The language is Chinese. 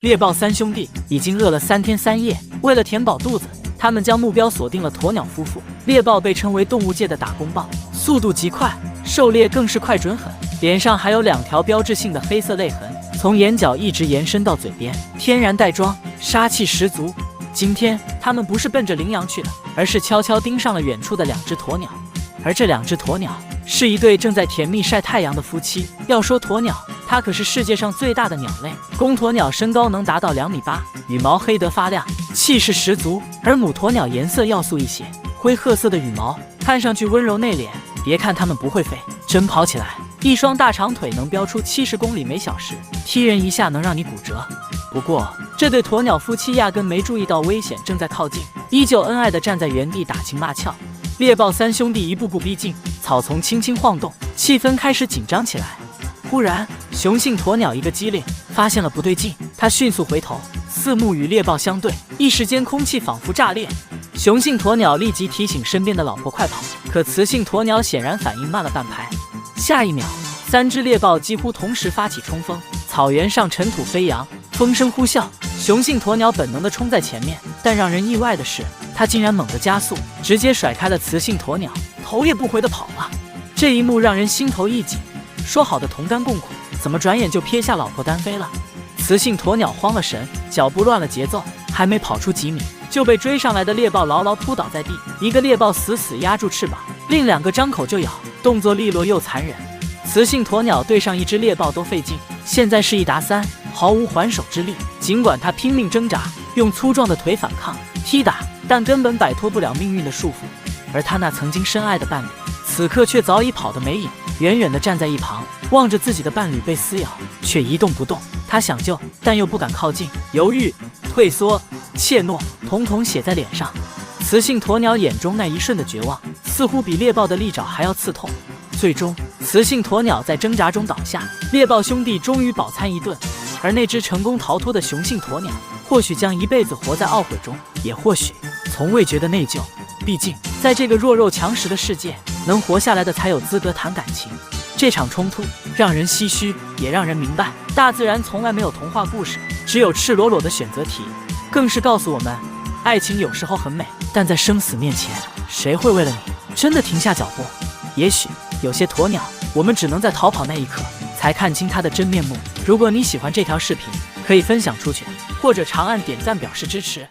猎豹三兄弟已经饿了3天3夜，为了填饱肚子，他们将目标锁定了鸵鸟夫妇。猎豹被称为动物界的打工豹，速度极快，狩猎更是快准狠，脸上还有2条标志性的黑色泪痕，从眼角一直延伸到嘴边，天然带妆，杀气十足。今天他们不是奔着羚羊去的，而是悄悄盯上了远处的2只鸵鸟。而这2只鸵鸟是一对正在甜蜜晒太阳的夫妻。要说鸵鸟，它可是世界上最大的鸟类。公鸵鸟身高能达到2.8米，羽毛黑得发亮，气势十足；而母鸵鸟颜色要素一些，灰褐色的羽毛，看上去温柔内敛。别看它们不会飞，真跑起来，一双大长腿能飙出70公里每小时，踢人一下能让你骨折。不过，这对鸵鸟夫妻压根没注意到危险正在靠近，依旧恩爱地站在原地打情骂俏。猎豹三兄弟一步步逼近，草丛轻轻晃动，气氛开始紧张起来。忽然，雄性鸵鸟一个机灵，发现了不对劲，它迅速回头，四目与猎豹相对，一时间空气仿佛炸裂。雄性鸵鸟立即提醒身边的老婆快跑，可雌性鸵鸟显然反应慢了半拍。下一秒，3只猎豹几乎同时发起冲锋，草原上尘土飞扬，风声呼啸。雄性鸵鸟本能地冲在前面，但让人意外的是，它竟然猛地加速，直接甩开了雌性鸵鸟，头也不回地跑了。这一幕让人心头一紧，说好的同甘共苦，怎么转眼就撇下老婆单飞了？雌性鸵鸟慌了神，脚步乱了节奏，还没跑出几米，就被追上来的猎豹牢牢扑倒在地。一个猎豹死死压住翅膀，另2个张口就咬，动作利落又残忍。雌性鸵鸟对上1只猎豹都费劲，现在是1打3，毫无还手之力。尽管它拼命挣扎，用粗壮的腿反抗、踢打，但根本摆脱不了命运的束缚。而他那曾经深爱的伴侣，此刻却早已跑得没影，远远地站在一旁，望着自己的伴侣被撕咬，却一动不动。他想救，但又不敢靠近，犹豫、退缩、怯懦，统统写在脸上。雌性鸵鸟眼中那一瞬的绝望，似乎比猎豹的利爪还要刺痛。最终，雌性鸵鸟在挣扎中倒下，猎豹兄弟终于饱餐一顿。而那只成功逃脱的雄性鸵鸟，或许将一辈子活在懊悔中，也或许从未觉得内疚。毕竟，在这个弱肉强食的世界，能活下来的才有资格谈感情。这场冲突让人唏嘘，也让人明白，大自然从来没有童话故事，只有赤裸裸的选择题。更是告诉我们，爱情有时候很美，但在生死面前，谁会为了你真的停下脚步？也许有些鸵鸟，我们只能在逃跑那一刻才看清它的真面目。如果你喜欢这条视频，可以分享出去，或者长按点赞表示支持。